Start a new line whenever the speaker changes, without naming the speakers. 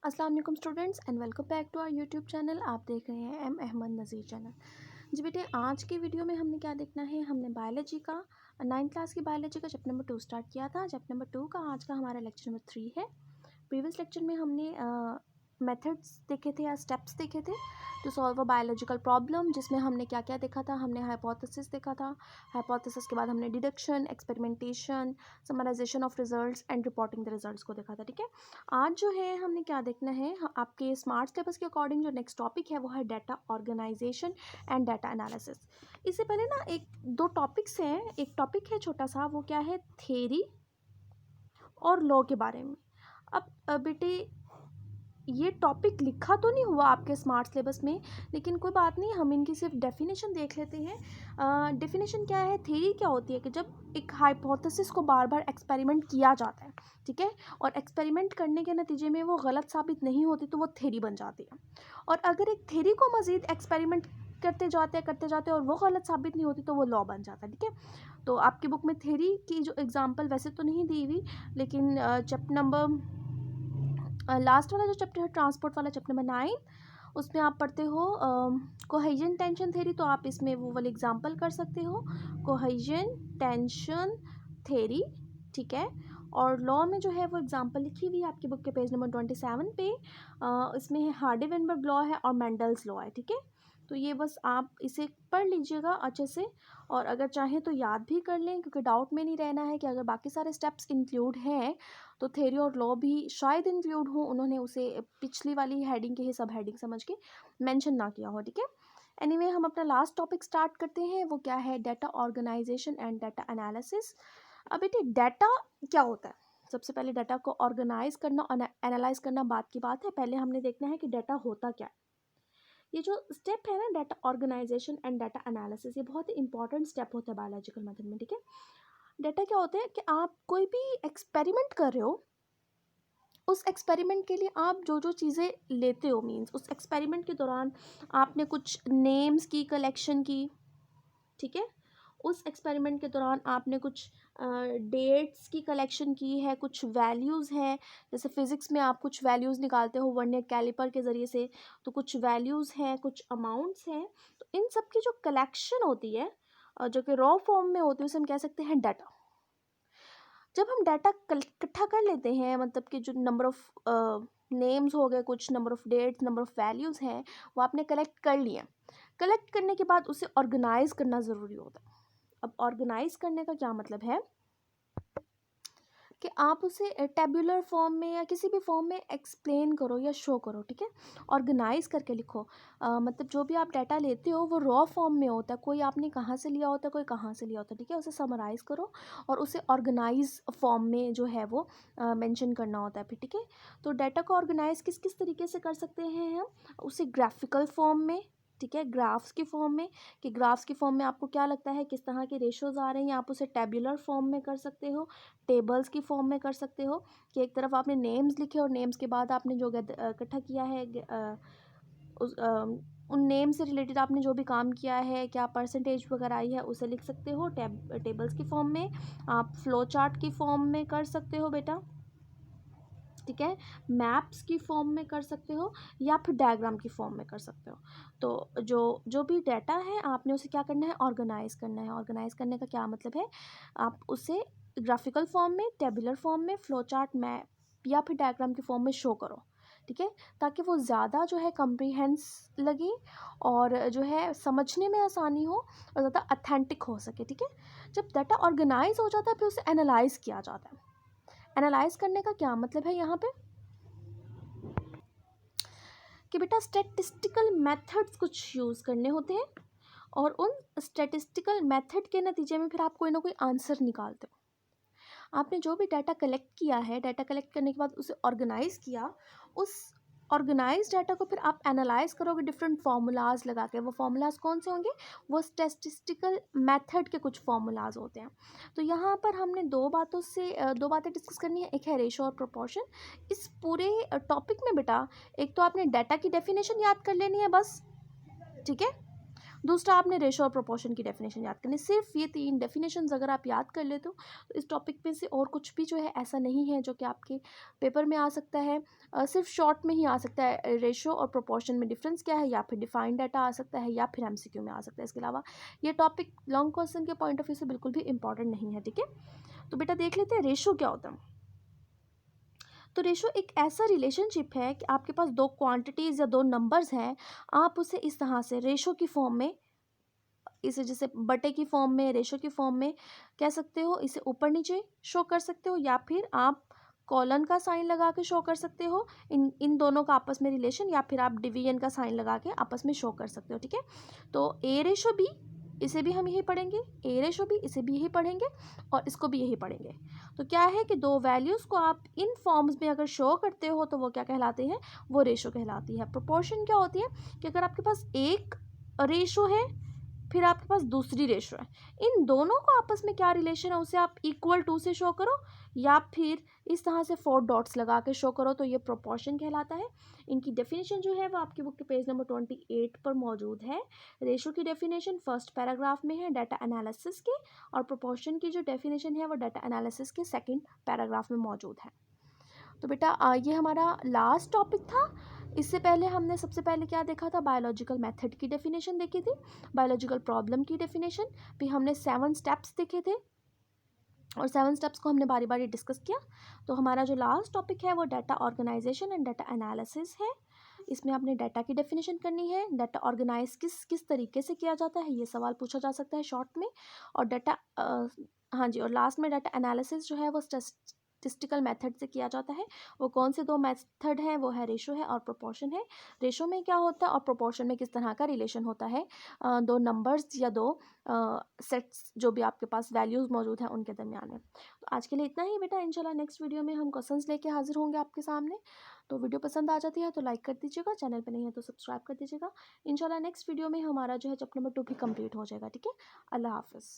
अस्सलाम वालेकुम students and welcome back to our YouTube channel. आप देख रहे हैं एम अहमद नज़ीर चैनल। जी बेटे, आज की वीडियो में हमने क्या देखना है। हमने बायोलॉजी का 9th क्लास की बायोलॉजी का चैप्टर नंबर 2 स्टार्ट किया था। चैप्टर नंबर 2 का आज का हमारा लेक्चर नंबर 3 है। प्रीवियस लेक्चर में हमने मेथड्स देखे थे या स्टेप्स देखे थे to solve a biological problem, जिसमें हमने क्या क्या देखा था। हमने हाइपोथेसिस देखा था। हाइपोथेसिस के बाद हमने deduction, experimentation, summarisation of results and reporting the results को देखा था। ठीक है, आज जो है हमने क्या देखना है, आपके स्मार्ट सिलेबस के अकॉर्डिंग जो नेक्स्ट टॉपिक है वो है data organisation and data analysis. इससे पहले ना एक दो टॉपिक्स हैं। एक टॉपिक है छोटा सा, वो क्या है, थ्योरी और लॉ के बारे में। अब बेटे, ये टॉपिक लिखा तो नहीं हुआ आपके स्मार्ट सिलेबस में, लेकिन कोई बात नहीं, हम इनकी सिर्फ डेफिनेशन देख लेते हैं। डेफिनेशन क्या है, थ्योरी क्या होती है कि जब एक हाइपोथेसिस को बार बार एक्सपेरिमेंट किया जाता है, ठीक है, और एक्सपेरिमेंट करने के नतीजे में वो गलत साबित नहीं होती तो वो थ्योरी बन जाती है। और अगर एक थ्योरी को मज़ीद एक्सपेरिमेंट करते जाते और वो गलत साबित नहीं होती तो वो लॉ बन जाता है। ठीक है, तो आपकी बुक में थ्योरी की जो एग्जाम्पल वैसे तो नहीं दी हुई, लेकिन चैप्टर नंबर लास्ट वाला जो चैप्टर है, ट्रांसपोर्ट वाला, चैप्टर नंबर 9, उसमें आप पढ़ते हो कोहेजन टेंशन थ्योरी। तो आप इसमें वो वाले एग्जांपल कर सकते हो, कोहेजन टेंशन थ्योरी। ठीक है, और लॉ में जो है वो एग्जांपल लिखी हुई है आपकी बुक के पेज नंबर 27 पे। इसमें है हार्डी-वेनबर्ग लॉ है और मेंडल्स लॉ है। ठीक है, तो ये बस आप इसे पढ़ लीजिएगा अच्छे से, और अगर चाहें तो याद भी कर लें, क्योंकि डाउट में नहीं रहना है कि अगर बाकी सारे स्टेप्स इंक्लूड हैं तो थ्योरी और लॉ भी शायद इंक्लूड हो। उन्होंने उसे पिछली वाली हेडिंग के ही सब हेडिंग समझ के मेंशन ना किया हो। ठीक है, एनीवे, हम अपना लास्ट टॉपिक स्टार्ट करते हैं। वो क्या है, data organisation and data analysis. अब बेटे, डाटा क्या होता है। सबसे पहले डाटा को ऑर्गेनाइज करना और एनालाइज करना बात की बात है। पहले हमने देखना है कि डाटा होता क्या है। ये जो स्टेप है ना, data organisation and data analysis, ये बहुत ही इंपॉर्टेंट स्टेप होता है बायोलॉजिकल मेथड में। ठीक है, डाटा क्या होता है कि आप कोई भी एक्सपेरिमेंट कर रहे हो, उस एक्सपेरिमेंट के लिए आप जो जो चीज़ें लेते हो, मीन्स उस एक्सपेरिमेंट के दौरान आपने कुछ नेम्स की कलेक्शन की। ठीक है, उस एक्सपेरिमेंट के दौरान आपने कुछ डेट्स की कलेक्शन की है, कुछ वैल्यूज़ हैं। जैसे फिज़िक्स में आप कुछ वैल्यूज़ निकालते हो वर्नियर कैलिपर के ज़रिए से, तो कुछ वैल्यूज़ हैं, कुछ अमाउंट्स हैं। तो इन सब की जो कलेक्शन होती है, जो कि रॉ फॉर्म में होती है, उसे हम कह सकते हैं डाटा। जब हम डाटा इकट्ठा कर लेते हैं, मतलब कि जो नंबर ऑफ़ नेम्स हो गए, कुछ number of dates, number of values हैं, वो आपने कलेक्ट कर लिया। कलेक्ट करने के बाद उसे ऑर्गेनाइज़ करना ज़रूरी होता है। अब ऑर्गेनाइज़ करने का क्या मतलब है कि आप उसे टेबुलर फॉर्म में या किसी भी फॉर्म में एक्सप्लेन करो या शो करो। ठीक है, ऑर्गेनाइज करके लिखो। मतलब जो भी आप डाटा लेते हो वो रॉ फॉर्म में होता है, कोई आपने कहाँ से लिया होता है, कोई कहाँ से लिया होता है। ठीक है, उसे समराइज़ करो और उसे ऑर्गेनाइज फॉर्म में जो है वो मेंशन करना होता है फिर। ठीक है, तो डाटा को ऑर्गेनाइज किस किस तरीके से कर सकते हैं हम, उसे ग्राफिकल फॉर्म में, ठीक है, ग्राफ्स की फॉर्म में, कि ग्राफ्स की फॉर्म में आपको क्या लगता है किस तरह के रेशोज़ आ रहे हैं, आप उसे टेबुलर फॉर्म में कर सकते हो, टेबल्स की फॉर्म में कर सकते हो, कि एक तरफ आपने नेम्स लिखे और नेम्स के बाद आपने जो इकट्ठा किया है, उन नेम से रिलेटेड आपने जो भी काम किया है, क्या परसेंटेज वगैरह आई है, उसे लिख सकते हो टेबल्स की फॉर्म में। आप फ्लो चार्ट की फॉर्म में कर सकते हो बेटा। ठीक है, मैप्स की फॉर्म में कर सकते हो या फिर डायग्राम की फॉर्म में कर सकते हो। तो जो जो भी डाटा है आपने उसे क्या करना है, ऑर्गेनाइज करना है। ऑर्गेनाइज करने का क्या मतलब है, आप उसे ग्राफिकल फॉर्म में, टेबुलर फॉर्म में, फ्लो चार्ट, मैप या फिर डायग्राम की फॉर्म में शो करो। ठीक है, ताकि वो ज़्यादा जो है कम्प्रीहेंस लगे और जो है समझने में आसानी हो और ज़्यादा अथेंटिक हो सके। ठीक है, जब डाटा ऑर्गेनाइज हो जाता है फिर उसे एनालाइज किया जाता है। एनालाइज करने का क्या मतलब है यहाँ पे, कि बेटा स्टैटिस्टिकल मेथड्स कुछ यूज़ करने होते हैं और उन स्टैटिस्टिकल मेथड के नतीजे में फिर आप कोई ना कोई आंसर निकालते हो। आपने जो भी डाटा कलेक्ट किया है, डाटा कलेक्ट करने के बाद उसे ऑर्गेनाइज किया, उस ऑर्गेनाइज डाटा को फिर आप एनालाइज करोगे डिफरेंट फार्मूलाज लगा के। वो फार्मूलाज कौन से होंगे, वो स्टैटिस्टिकल मेथड के कुछ फार्मूलाज होते हैं। तो यहाँ पर हमने दो बातें डिस्कस करनी है। एक है रेशो और प्रोपोर्शन। इस पूरे टॉपिक में बेटा एक तो आपने डाटा की डेफिनेशन याद कर लेनी है बस। ठीक है, दूसरा आपने रेशो और प्रोपोर्शन की डेफिनेशन याद करनी। सिर्फ ये 3 डेफिनेशन अगर आप याद कर लेते हो तो इस टॉपिक में से और कुछ भी जो है ऐसा नहीं है जो कि आपके पेपर में आ सकता है। सिर्फ शॉर्ट में ही आ सकता है। रेशो और प्रोपोर्शन में डिफरेंस क्या है, या फिर डिफाइंड डाटा आ सकता है, या फिर एमसीक्यू में आ सकता है। इसके अलावा ये टॉपिक लॉन्ग क्वेश्चन के पॉइंट ऑफ व्यू से बिल्कुल भी इंपॉर्टेंट नहीं है। ठीक है, तो बेटा देख लेते हैं रेशो क्या होता है। तो रेशो एक ऐसा रिलेशनशिप है कि आपके पास दो क्वांटिटीज़ या दो नंबर्स हैं, आप उसे इस तरह से रेशो की फॉर्म में, इसे जैसे बटे की फॉर्म में, रेशो की फॉर्म में कह सकते हो, इसे ऊपर नीचे शो कर सकते हो, या फिर आप कॉलन का साइन लगा के शो कर सकते हो इन इन दोनों का आपस में रिलेशन, या फिर आप डिवीजन का साइन लगा के आपस में शो कर सकते हो। ठीक है, तो ए रेशो बी, इसे भी हम यही पढ़ेंगे, ए रेशो बी इसे भी यही पढ़ेंगे, और इसको भी यही पढ़ेंगे। तो क्या है कि दो वैल्यूज़ को आप इन फॉर्म्स में अगर शो करते हो तो वो क्या कहलाते हैं, वो रेशो कहलाती है। प्रोपोर्शन क्या होती है कि अगर आपके पास एक रेशो है फिर आपके पास दूसरी रेशो है, इन दोनों को आपस में क्या रिलेशन है उसे आप इक्वल टू से शो करो, या फिर इस तरह से 4 डॉट्स लगा के शो करो, तो ये प्रोपोर्शन कहलाता है। इनकी डेफिनेशन जो है वो आपकी बुक के पेज नंबर 28 पर मौजूद है। रेशो की डेफिनेशन फर्स्ट पैराग्राफ में है डाटा एनालिसिस के, और प्रोपोर्शन की जो डेफिनेशन है वो डाटा एनालिसिस के सेकेंड पैराग्राफ में मौजूद है। तो बेटा ये हमारा लास्ट टॉपिक था। इससे पहले हमने सबसे पहले क्या देखा था, बायोलॉजिकल मेथड की डेफिनेशन देखी थी, बायोलॉजिकल प्रॉब्लम की डेफिनेशन, फिर हमने 7 स्टेप्स देखे थे, और 7 स्टेप्स को हमने बारी बारी डिस्कस किया। तो हमारा जो लास्ट टॉपिक है वो data organisation and data analysis है। इसमें आपने डाटा की डेफिनेशन करनी है, डाटा ऑर्गेनाइज किस किस तरीके से किया जाता है ये सवाल पूछा जा सकता है शॉर्ट में, और डाटा हाँ जी, और लास्ट में डाटा एनालिसिस जो है वो स्टैटिस्टिकल मेथड से किया जाता है। वो कौन से दो मेथड हैं, वो है रेशो है और प्रोपोर्शन है। रेशो में क्या होता है और प्रोपोर्शन में किस तरह का रिलेशन होता है दो नंबर्स या दो सेट्स जो भी आपके पास वैल्यूज़ मौजूद हैं उनके दरमियान में। तो आज के लिए इतना ही बेटा, इंशाल्लाह नेक्स्ट वीडियो में हम क्वेश्चंस लेके हाजिर होंगे आपके सामने। तो वीडियो पसंद आ जाती है तो लाइक कर दीजिएगा, चैनल पे नहीं है तो सब्सक्राइब कर दीजिएगा। इंशाल्लाह नेक्स्ट वीडियो में हमारा जो है चैप्टर नंबर 2 भी कंप्लीट हो जाएगा। ठीक है, अल्लाह हाफिज़।